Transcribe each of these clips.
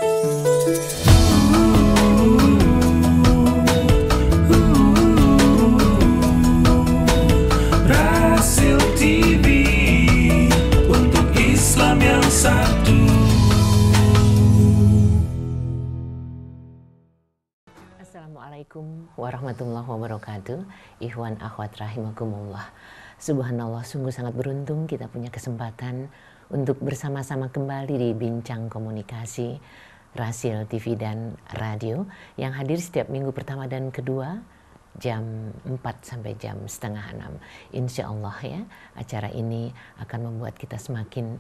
Rasil TV untuk Islam yang satu. Assalamualaikum warahmatullahi wabarakatuh. Ikhwan akhwat rahimakumullah. Subhanallah, sungguh sangat beruntung kita punya kesempatan untuk bersama-sama kembali di Bincang Komunikasi Rasil TV dan Radio yang hadir setiap minggu pertama dan kedua jam 4 sampai jam setengah 6. Insya Allah ya, acara ini akan membuat kita semakin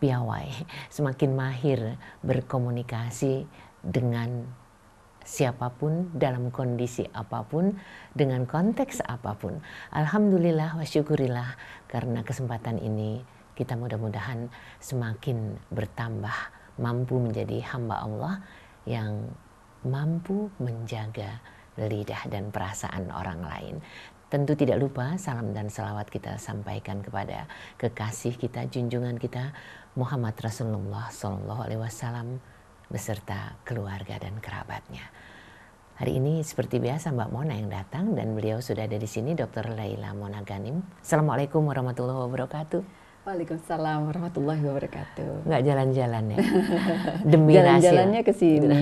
piawai, semakin mahir berkomunikasi dengan siapapun, dalam kondisi apapun, dengan konteks apapun. Alhamdulillah wa syukurillah, karena kesempatan ini kita mudah-mudahan semakin bertambah, mampu menjadi hamba Allah yang mampu menjaga lidah dan perasaan orang lain. Tentu tidak lupa salam dan salawat kita sampaikan kepada kekasih kita, junjungan kita Muhammad Rasulullah SAW beserta keluarga dan kerabatnya. Hari ini seperti biasa Mbak Mona yang datang dan beliau sudah ada di sini, Dr. Laila Mona Ghanim. Assalamualaikum warahmatullahi wabarakatuh. Waalaikumsalam warahmatullahi wabarakatuh. Nggak jalan-jalan ya? Demi jalan-jalannya ke sini.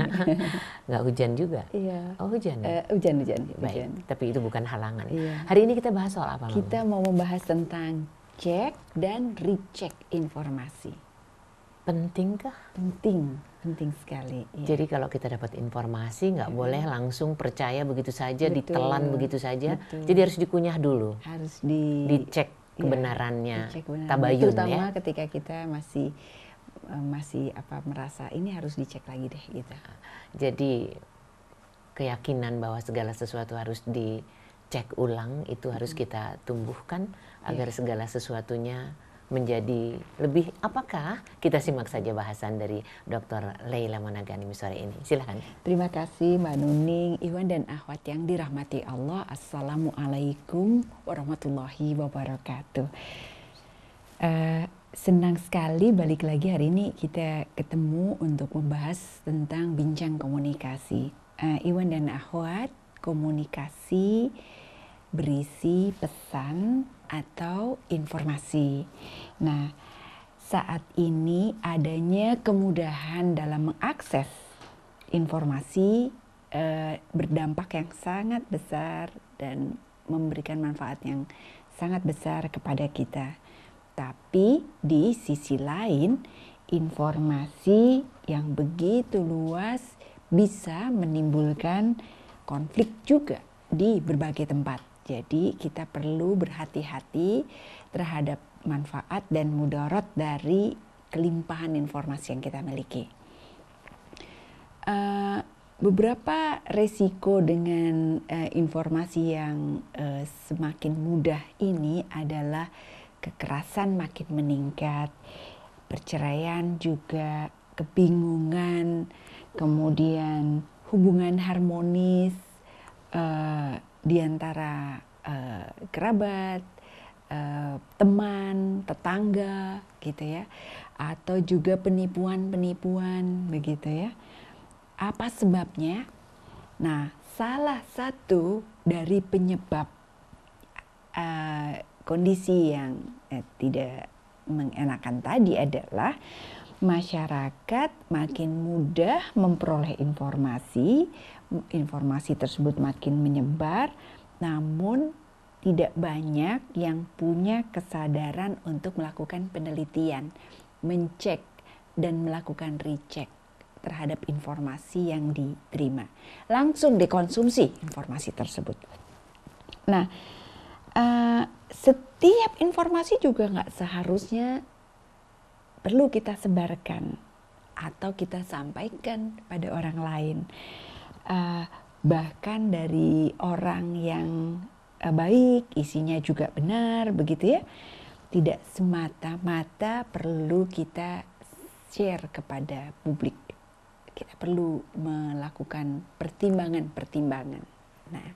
Nggak hujan juga? Iya. Oh hujan? Hujan. Baik, tapi itu bukan halangan. Iya. Hari ini kita bahas soal apa? Kita mau membahas tentang cek dan recheck informasi. Pentingkah? Penting sekali. Iya. Jadi kalau kita dapat informasi nggak boleh langsung percaya begitu saja, ditelan begitu saja. Betul. Jadi harus dikunyah dulu. Harus dicek kebenarannya, dicek kebenaran. tabayun terutama ya. ketika kita masih merasa ini harus dicek lagi deh gitu. Jadi keyakinan bahwa segala sesuatu harus dicek ulang itu harus kita tumbuhkan agar segala sesuatunya menjadi lebih apakah? Kita simak saja bahasan dari Dr. Laila Mona Ghanim sore ini. Silahkan. Terima kasih Mbak Nuning, Iwan dan akhwat yang dirahmati Allah. Assalamualaikum warahmatullahi wabarakatuh. Senang sekali balik lagi hari ini kita ketemu untuk membahas tentang bincang komunikasi. Iwan dan akhwat, komunikasi berisi pesan atau informasi. Nah, saat ini adanya kemudahan dalam mengakses informasi berdampak yang sangat besar dan memberikan manfaat yang sangat besar kepada kita. Tapi di sisi lain, informasi yang begitu luas bisa menimbulkan konflik juga di berbagai tempat. Jadi kita perlu berhati-hati terhadap manfaat dan mudarat dari kelimpahan informasi yang kita miliki. Beberapa resiko dengan informasi yang semakin mudah ini adalah kekerasan makin meningkat, perceraian juga, kebingungan, kemudian hubungan harmonis di antara kerabat, teman, tetangga gitu ya, atau juga penipuan begitu ya. Apa sebabnya? Nah, salah satu dari penyebab kondisi yang tidak mengenakan tadi adalah masyarakat makin mudah memperoleh informasi tersebut makin menyebar, namun tidak banyak yang punya kesadaran untuk melakukan penelitian, mencek dan melakukan recheck terhadap informasi yang diterima. Langsung dikonsumsi informasi tersebut. Nah, setiap informasi juga nggak seharusnya perlu kita sebarkan atau kita sampaikan pada orang lain. Bahkan dari orang yang baik, isinya juga benar, begitu ya. Tidak semata-mata perlu kita share kepada publik. Kita perlu melakukan pertimbangan-pertimbangan. Nah,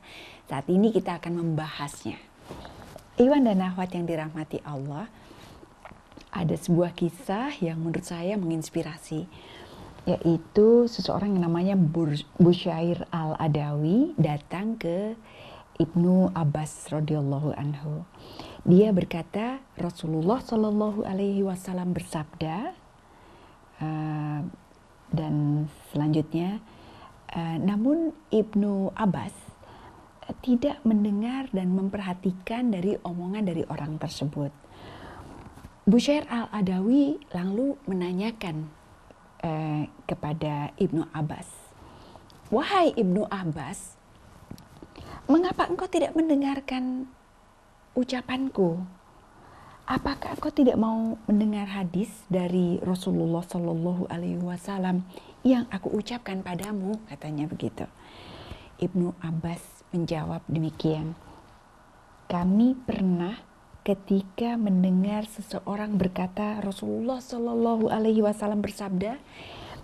saat ini kita akan membahasnya. Iwan dan akhwat yang dirahmati Allah, ada sebuah kisah yang menurut saya menginspirasi. yaitu seseorang yang namanya Busyair al-Adawi datang ke Ibnu Abbas radhiyallahu anhu. Dia berkata, Rasulullah Shallallahu Alaihi Wasallam bersabda, dan selanjutnya, namun Ibnu Abbas tidak mendengar dan memperhatikan dari omongan dari orang tersebut. Busyair al-Adawi lalu menanyakan kepada Ibnu Abbas, wahai Ibnu Abbas, mengapa engkau tidak mendengarkan ucapanku? Apakah engkau tidak mau mendengar hadis dari Rasulullah Shallallahu Alaihi Wasallam yang aku ucapkan padamu? Katanya begitu. Ibnu Abbas menjawab demikian. Kami pernah ketika mendengar seseorang berkata Rasulullah Shallallahu Alaihi Wasallam bersabda,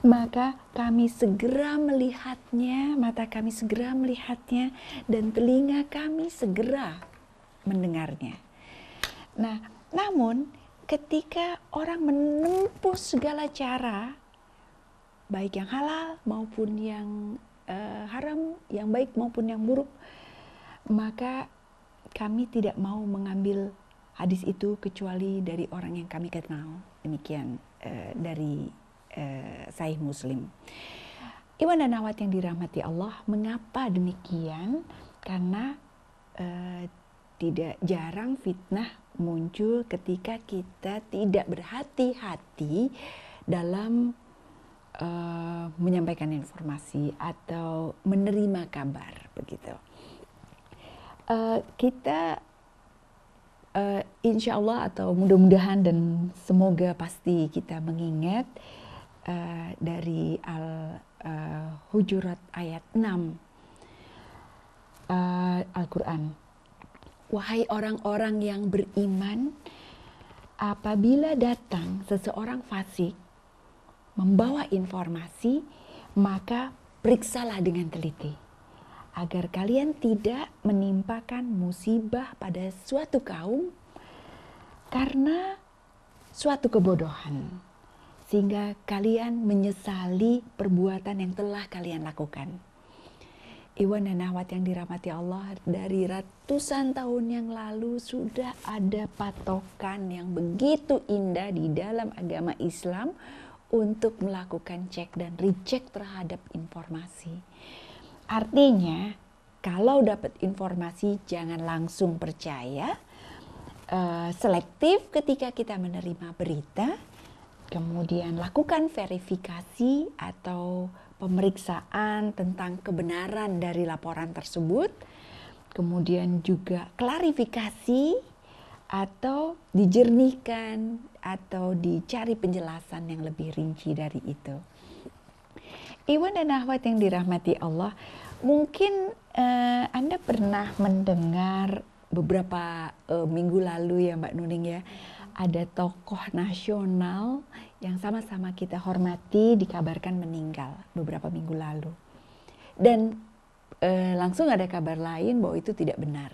maka kami segera melihatnya, mata kami segera melihatnya, dan telinga kami segera mendengarnya. Nah, namun ketika orang menempuh segala cara, baik yang halal maupun yang haram, yang baik maupun yang buruk, maka kami tidak mau mengambil hadis itu kecuali dari orang yang kami kenal. Demikian dari Sahih Muslim. Iwan dan akhwat yang dirahmati Allah, mengapa demikian? Karena tidak jarang fitnah muncul ketika kita tidak berhati-hati dalam menyampaikan informasi atau menerima kabar, begitu. Kita insya Allah atau mudah-mudahan dan semoga pasti kita mengingat dari Al-Hujurat ayat 6 Al-Quran. Wahai orang-orang yang beriman, apabila datang seseorang fasik membawa informasi, maka periksalah dengan teliti, agar kalian tidak menimpakan musibah pada suatu kaum karena suatu kebodohan, sehingga kalian menyesali perbuatan yang telah kalian lakukan. Iwan dan akhwat yang dirahmati Allah, dari ratusan tahun yang lalu sudah ada patokan yang begitu indah di dalam agama Islam untuk melakukan cek dan recheck terhadap informasi. Artinya, kalau dapat informasi jangan langsung percaya, selektif ketika kita menerima berita, kemudian lakukan verifikasi atau pemeriksaan tentang kebenaran dari laporan tersebut, kemudian juga klarifikasi atau dijernihkan atau dicari penjelasan yang lebih rinci dari itu. Iwan dan akhwat yang dirahmati Allah, mungkin Anda pernah mendengar beberapa minggu lalu ya Mbak Nuning ya, ada tokoh nasional yang sama-sama kita hormati dikabarkan meninggal beberapa minggu lalu. Dan langsung ada kabar lain bahwa itu tidak benar.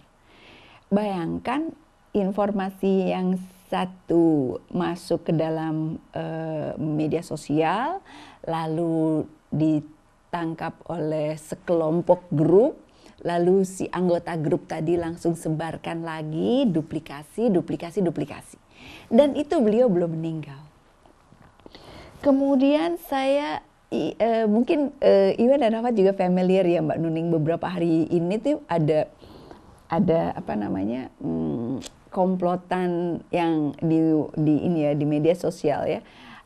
Bayangkan informasi yang satu masuk ke dalam media sosial, lalu ditangkap oleh sekelompok grup, lalu si anggota grup tadi langsung sebarkan lagi, duplikasi. Dan itu beliau belum meninggal. Kemudian saya mungkin Iwan dan Ahmad juga familiar ya Mbak Nuning, beberapa hari ini tuh ada apa namanya komplotan yang di media sosial ya.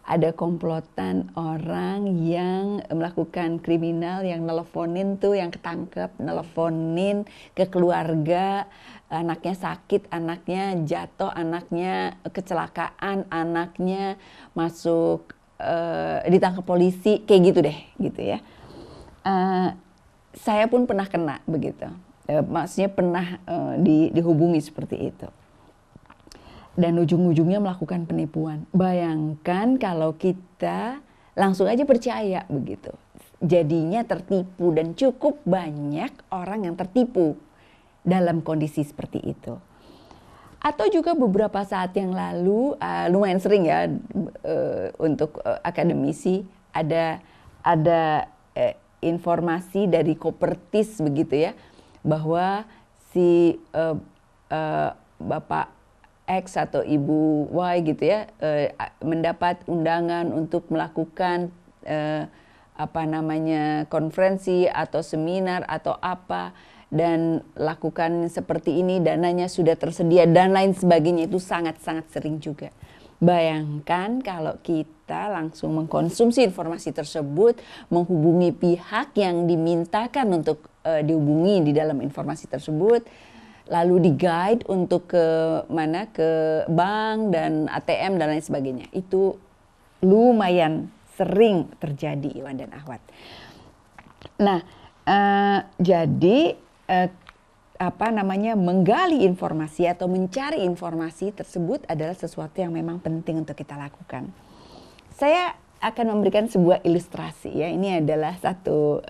Ada komplotan orang yang melakukan kriminal, yang nelponin tuh, yang ketangkep, nelponin ke keluarga, anaknya sakit, anaknya jatuh, anaknya kecelakaan, anaknya masuk ditangkap polisi, kayak gitu deh, gitu ya. Saya pun pernah kena begitu, maksudnya pernah dihubungi seperti itu. Dan ujung-ujungnya melakukan penipuan. Bayangkan kalau kita langsung aja percaya begitu. Jadinya tertipu, dan cukup banyak orang yang tertipu dalam kondisi seperti itu. Atau juga beberapa saat yang lalu, lumayan sering ya untuk akademisi, ada informasi dari Kopertis begitu ya, bahwa si Bapak X atau Ibu Y gitu ya mendapat undangan untuk melakukan konferensi atau seminar atau apa, dan lakukan seperti ini, dananya sudah tersedia dan lain sebagainya. Itu sangat-sangat sering juga. Bayangkan kalau kita langsung mengkonsumsi informasi tersebut, menghubungi pihak yang dimintakan untuk dihubungi di dalam informasi tersebut, lalu di-guide untuk ke bank dan ATM dan lain sebagainya. Itu lumayan sering terjadi, Iwan dan Akhwat. Nah, jadi menggali informasi atau mencari informasi tersebut adalah sesuatu yang memang penting untuk kita lakukan. Saya akan memberikan sebuah ilustrasi ya. Ini adalah satu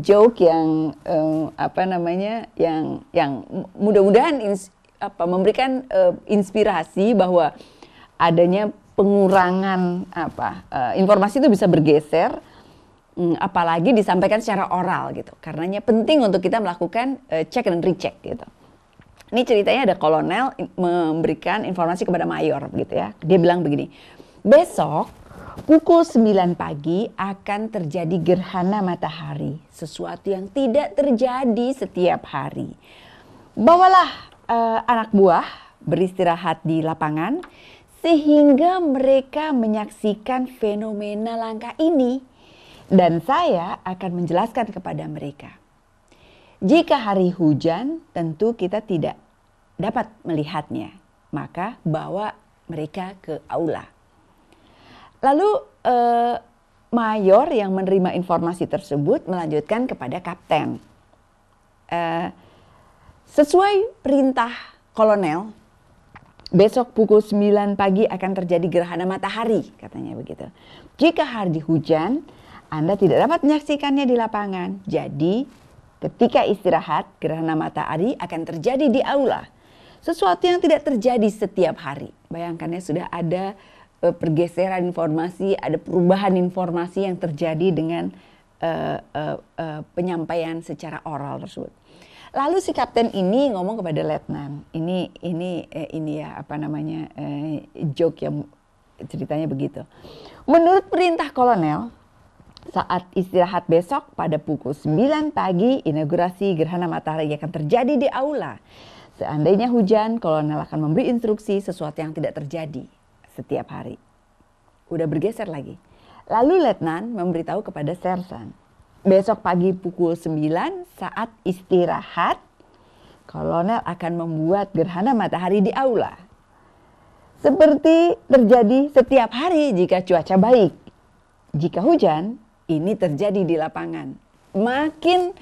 joke yang yang mudah-mudahan memberikan inspirasi bahwa adanya pengurangan informasi itu bisa bergeser, apalagi disampaikan secara oral gitu. Karenanya penting untuk kita melakukan cek dan recheck gitu. Ini ceritanya ada kolonel memberikan informasi kepada mayor gitu ya. Dia bilang begini, besok pukul 9 pagi akan terjadi gerhana matahari, sesuatu yang tidak terjadi setiap hari. Bawalah anak buah beristirahat di lapangan sehingga mereka menyaksikan fenomena langka ini. Dan saya akan menjelaskan kepada mereka. Jika hari hujan, tentu kita tidak dapat melihatnya. Maka bawa mereka ke aula. Lalu mayor yang menerima informasi tersebut melanjutkan kepada kapten. Sesuai perintah kolonel, besok pukul 9 pagi akan terjadi gerhana matahari, katanya begitu. Jika hari hujan, Anda tidak dapat menyaksikannya di lapangan. Jadi, ketika istirahat, gerhana matahari akan terjadi di aula. Sesuatu yang tidak terjadi setiap hari. Bayangkannya sudah ada pergeseran informasi, ada perubahan informasi yang terjadi dengan penyampaian secara oral tersebut. Lalu si kapten ini ngomong kepada letnan. Ini joke yang ceritanya begitu. Menurut perintah kolonel, saat istirahat besok pada pukul 9 pagi, inaugurasi gerhana matahari akan terjadi di aula. Seandainya hujan, kolonel akan memberi instruksi sesuatu yang tidak terjadi setiap hari. Udah bergeser lagi. Lalu letnan memberitahu kepada sersan, besok pagi pukul 9 saat istirahat, kolonel akan membuat gerhana matahari di aula. Seperti terjadi setiap hari jika cuaca baik. Jika hujan, ini terjadi di lapangan. Makin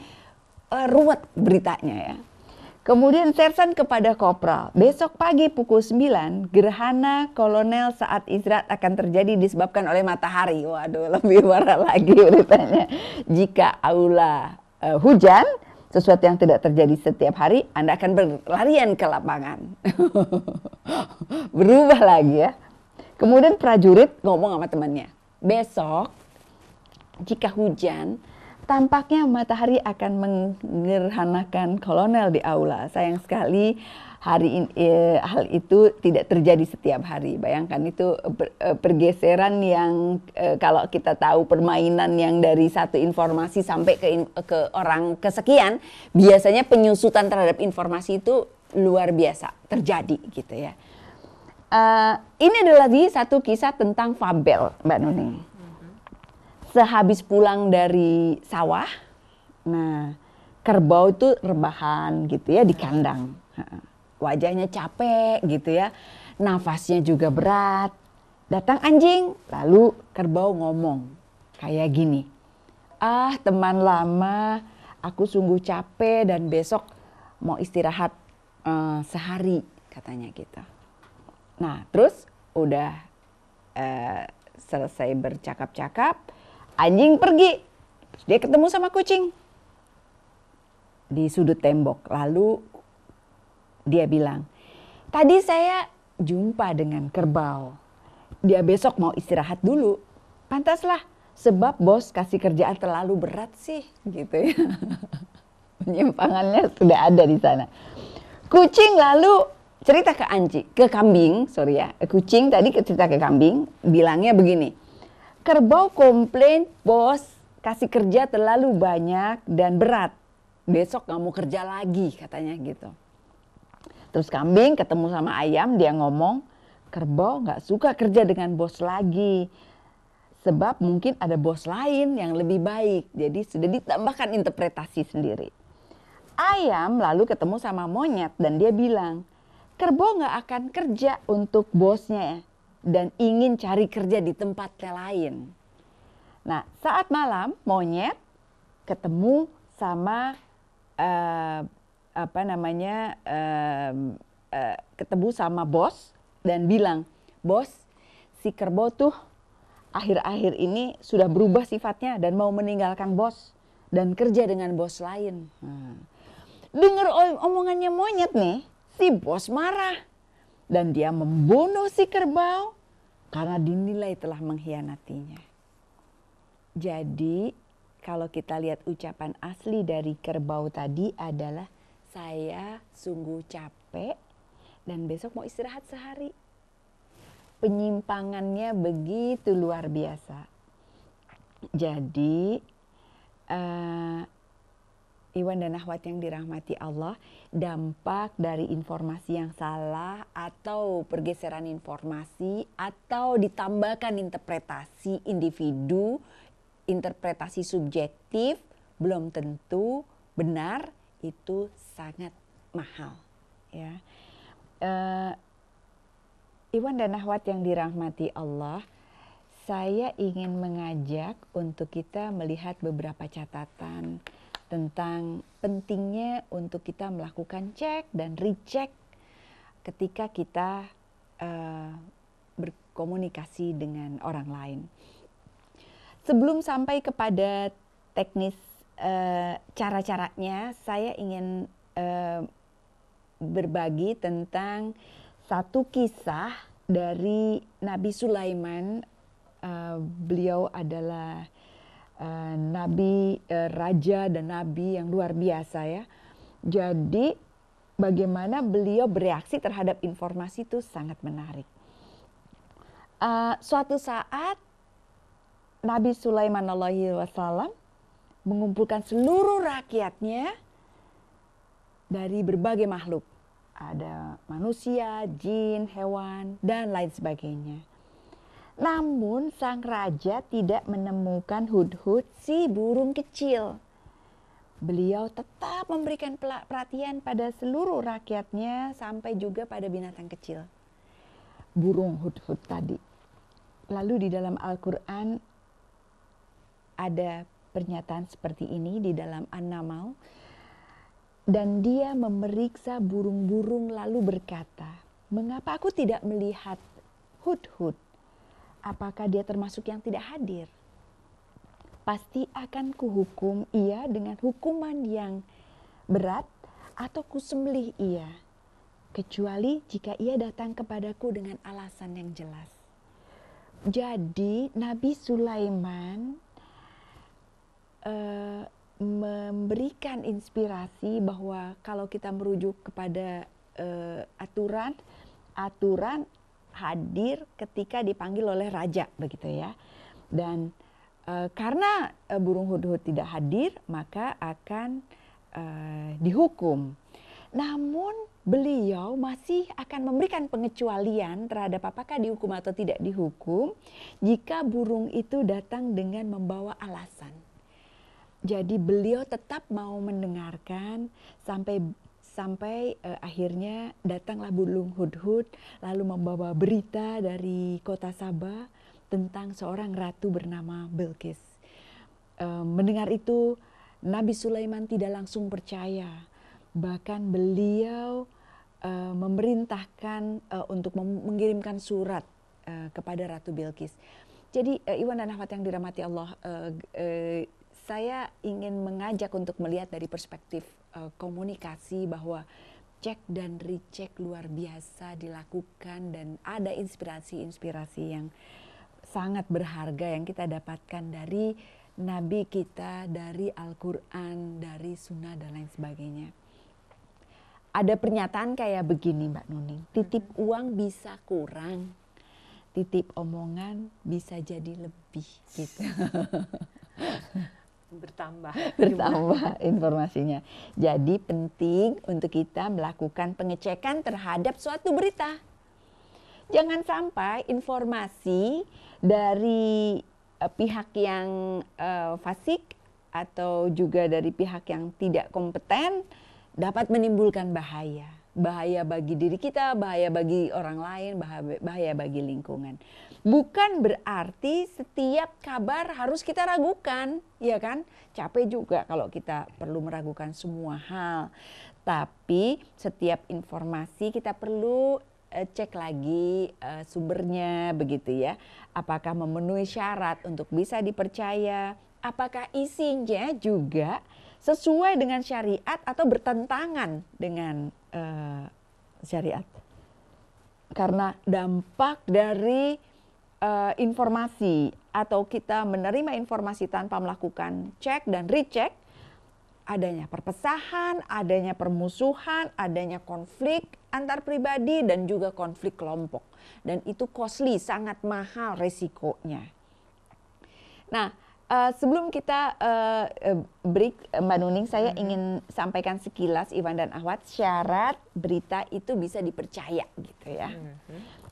ruwet beritanya ya. Kemudian sersan kepada kopral, besok pagi pukul 9 gerhana kolonel saat istirahat akan terjadi disebabkan oleh matahari. Waduh, lebih parah lagi beritanya. Jika aula hujan, sesuatu yang tidak terjadi setiap hari, Anda akan berlarian ke lapangan. Berubah lagi ya. Kemudian prajurit ngomong sama temannya, besok jika hujan, tampaknya matahari akan menggerhanakan kolonel di aula. Sayang sekali hal itu tidak terjadi setiap hari. Bayangkan itu pergeseran yang kalau kita tahu permainan yang dari satu informasi sampai ke orang kesekian, biasanya penyusutan terhadap informasi itu luar biasa terjadi gitu ya. Ini adalah lagi satu kisah tentang fabel, Mbak Nuning. Sehabis pulang dari sawah, nah kerbau itu rebahan gitu ya di kandang. Wajahnya capek gitu ya, nafasnya juga berat. Datang anjing, lalu kerbau ngomong kayak gini. Ah teman lama, aku sungguh capek dan besok mau istirahat sehari, katanya gitu. Nah terus udah selesai bercakap-cakap, anjing pergi. Dia ketemu sama kucing di sudut tembok. Lalu dia bilang, tadi saya jumpa dengan kerbau. dia besok mau istirahat dulu. Pantaslah, sebab bos kasih kerjaan terlalu berat sih, gitu ya. Penyimpangannya sudah ada di sana. Kucing lalu cerita ke kambing, kucing tadi cerita ke kambing, bilangnya begini, kerbau komplain bos kasih kerja terlalu banyak dan berat, besok gak mau kerja lagi katanya gitu. Terus kambing ketemu sama ayam, dia ngomong, kerbau gak suka kerja dengan bos lagi, sebab mungkin ada bos lain yang lebih baik. Jadi sudah ditambahkan interpretasi sendiri. Ayam lalu ketemu sama monyet dan dia bilang, kerbau gak akan kerja untuk bosnya dan ingin cari kerja di tempat lain. Nah, saat malam monyet ketemu sama ketemu sama bos dan bilang, bos, si kerbau tuh akhir-akhir ini sudah berubah sifatnya dan mau meninggalkan bos dan kerja dengan bos lain. Dengar omongannya monyet nih, si bos marah dan dia membunuh si kerbau karena dinilai telah mengkhianatinya. Jadi kalau kita lihat ucapan asli dari kerbau tadi adalah, saya sungguh capek dan besok mau istirahat sehari. Penyimpangannya begitu luar biasa. Jadi Iwan dan akhwat yang dirahmati Allah, dampak dari informasi yang salah atau pergeseran informasi atau ditambahkan interpretasi individu, interpretasi subjektif belum tentu benar, itu sangat mahal. Ya, Iwan dan akhwat yang dirahmati Allah, saya ingin mengajak untuk kita melihat beberapa catatan tentang pentingnya untuk kita melakukan cek dan recheck ketika kita berkomunikasi dengan orang lain. Sebelum sampai kepada teknis cara-caranya, saya ingin berbagi tentang satu kisah dari Nabi Sulaiman. Beliau adalah nabi, raja dan nabi yang luar biasa ya. Jadi bagaimana beliau bereaksi terhadap informasi itu sangat menarik. Suatu saat Nabi Sulaiman alaihi wasallam mengumpulkan seluruh rakyatnya dari berbagai makhluk. Ada manusia, jin, hewan, dan lain sebagainya. Namun sang raja tidak menemukan hudhud, si burung kecil. Beliau tetap memberikan perhatian pada seluruh rakyatnya sampai juga pada binatang kecil. Burung hudhud tadi. Lalu di dalam Al-Quran ada pernyataan seperti ini di dalam An-Naml. Dan dia memeriksa burung-burung lalu berkata, mengapa aku tidak melihat hudhud? Apakah dia termasuk yang tidak hadir? Pasti akan kuhukum ia dengan hukuman yang berat atau kusembelih ia, kecuali jika ia datang kepadaku dengan alasan yang jelas. Jadi Nabi Sulaiman memberikan inspirasi bahwa kalau kita merujuk kepada aturan hadir ketika dipanggil oleh raja, begitu ya. Dan karena burung hudhud tidak hadir, maka akan dihukum. Namun beliau masih akan memberikan pengecualian terhadap apakah dihukum atau tidak dihukum jika burung itu datang dengan membawa alasan. Jadi beliau tetap mau mendengarkan sampai akhirnya datanglah burung hudhud lalu membawa berita dari kota Sabah tentang seorang ratu bernama Bilqis. Mendengar itu Nabi Sulaiman tidak langsung percaya, bahkan beliau memerintahkan untuk mengirimkan surat kepada Ratu Bilqis. Jadi Iwan dan akhwat yang dirahmati Allah, saya ingin mengajak untuk melihat dari perspektif komunikasi bahwa cek dan recheck luar biasa dilakukan, dan ada inspirasi-inspirasi yang sangat berharga yang kita dapatkan dari Nabi kita, dari Al-Quran, dari Sunnah dan lain sebagainya. Ada pernyataan kayak begini Mbak Nuning, titip uang bisa kurang, titip omongan bisa jadi lebih gitu. Bertambah informasinya. Jadi penting untuk kita melakukan pengecekan terhadap suatu berita. Jangan sampai informasi dari pihak yang fasik atau juga dari pihak yang tidak kompeten dapat menimbulkan bahaya. Bahaya bagi diri kita, bahaya bagi orang lain, bahaya bagi lingkungan. Bukan berarti setiap kabar harus kita ragukan, ya kan? Capek juga kalau kita perlu meragukan semua hal. Tapi setiap informasi kita perlu cek lagi sumbernya, begitu ya. Apakah memenuhi syarat untuk bisa dipercaya? Apakah isinya juga sesuai dengan syariat atau bertentangan dengan syariat? Karena dampak dari informasi atau kita menerima informasi tanpa melakukan cek dan recheck, adanya perpecahan, adanya permusuhan, adanya konflik antar pribadi dan juga konflik kelompok. Dan itu costly, sangat mahal resikonya. Nah, sebelum kita break Mbak Nuning, saya ingin sampaikan sekilas Iwan dan Ahwat, syarat berita itu bisa dipercaya gitu ya.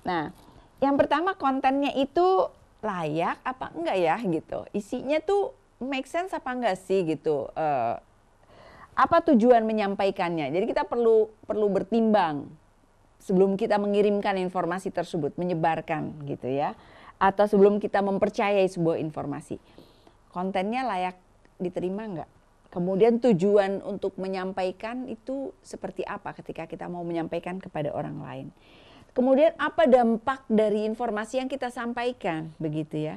Nah, yang pertama kontennya itu layak apa enggak ya gitu. Isinya tuh make sense apa enggak sih gitu. Apa tujuan menyampaikannya. Jadi kita perlu bertimbang sebelum kita mengirimkan informasi tersebut, menyebarkan gitu ya. Atau sebelum kita mempercayai sebuah informasi. Kontennya layak diterima enggak? Kemudian tujuan untuk menyampaikan itu seperti apa ketika kita mau menyampaikan kepada orang lain. Kemudian apa dampak dari informasi yang kita sampaikan, begitu ya.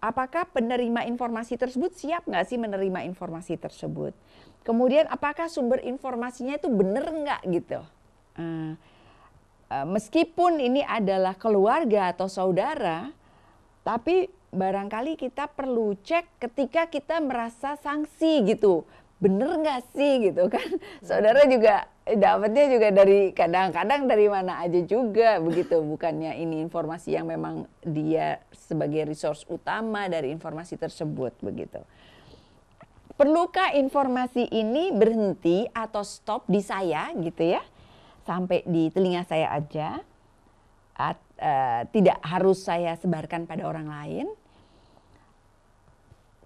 Apakah penerima informasi tersebut siap nggak sih menerima informasi tersebut? Kemudian apakah sumber informasinya itu benar nggak gitu? Meskipun ini adalah keluarga atau saudara, tapi barangkali kita perlu cek ketika kita merasa sanksi gitu. Bener nggak sih gitu kan? Saudara juga dapatnya juga dari kadang-kadang dari mana aja juga begitu. Bukannya ini informasi yang memang dia sebagai resource utama dari informasi tersebut begitu. Perlukah informasi ini berhenti atau stop di saya gitu ya? Sampai di telinga saya aja. Tidak harus saya sebarkan pada orang lain.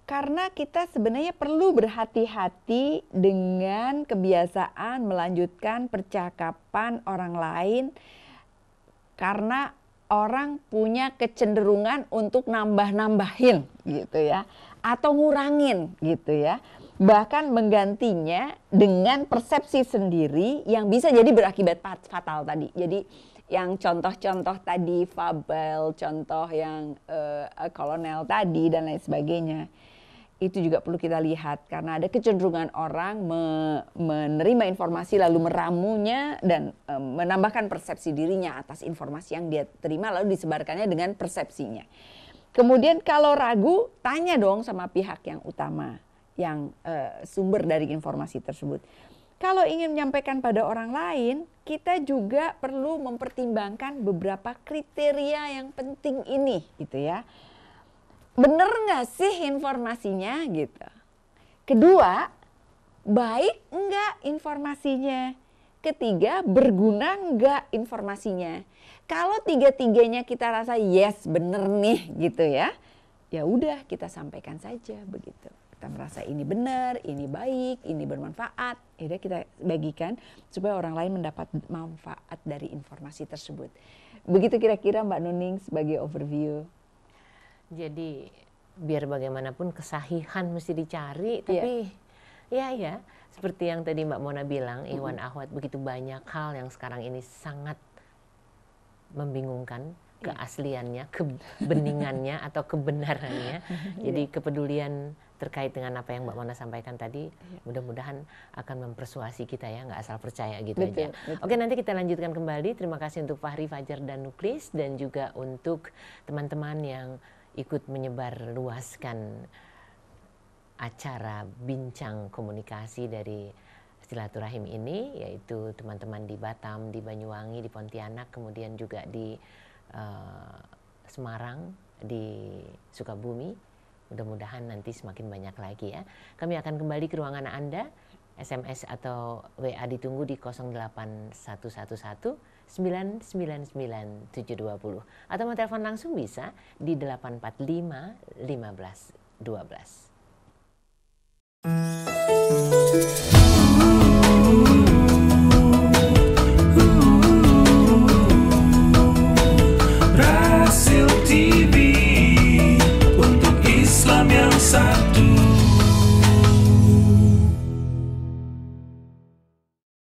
Karena kita sebenarnya perlu berhati-hati dengan kebiasaan melanjutkan percakapan orang lain. Karena orang punya kecenderungan untuk nambah-nambahin gitu ya. Atau ngurangin gitu ya. Bahkan menggantinya dengan persepsi sendiri yang bisa jadi berakibat fatal tadi. Jadi yang contoh-contoh tadi, fabel, contoh yang kolonel tadi dan lain sebagainya. Itu juga perlu kita lihat karena ada kecenderungan orang menerima informasi lalu meramunya dan menambahkan persepsi dirinya atas informasi yang dia terima lalu disebarkannya dengan persepsinya. Kemudian kalau ragu, tanya dong sama pihak yang utama, yang sumber dari informasi tersebut. Kalau ingin menyampaikan pada orang lain, kita juga perlu mempertimbangkan beberapa kriteria yang penting ini gitu ya. Bener nggak sih informasinya gitu. Kedua, baik nggak informasinya. Ketiga, berguna nggak informasinya. Kalau tiga-tiganya kita rasa yes bener nih gitu ya, ya udah kita sampaikan saja begitu. Kita merasa ini benar, ini baik, ini bermanfaat, ya udah kita bagikan supaya orang lain mendapat manfaat dari informasi tersebut. Begitu kira-kira Mbak Nuning sebagai overview. Jadi biar bagaimanapun kesahihan mesti dicari, tapi ya seperti yang tadi Mbak Mona bilang, Iwan Ahwat, begitu banyak hal yang sekarang ini sangat membingungkan keasliannya, kebeningannya atau kebenarannya. Jadi kepedulian terkait dengan apa yang Mbak Mona sampaikan tadi, mudah-mudahan akan mempersuasi kita ya, nggak asal percaya gitu aja. Betul. Oke, nanti kita lanjutkan kembali. Terima kasih untuk Fahri, Fajar, dan Nuklis, dan juga untuk teman-teman yang ikut menyebar luaskan acara bincang komunikasi dari silaturahim ini, yaitu teman-teman di Batam, di Banyuwangi, di Pontianak, kemudian juga di Semarang, di Sukabumi. Mudah-mudahan nanti semakin banyak lagi ya. Kami akan kembali ke ruangan Anda. SMS atau WA ditunggu di 08111 999 720. Atau mau telepon langsung bisa di 845 15 12.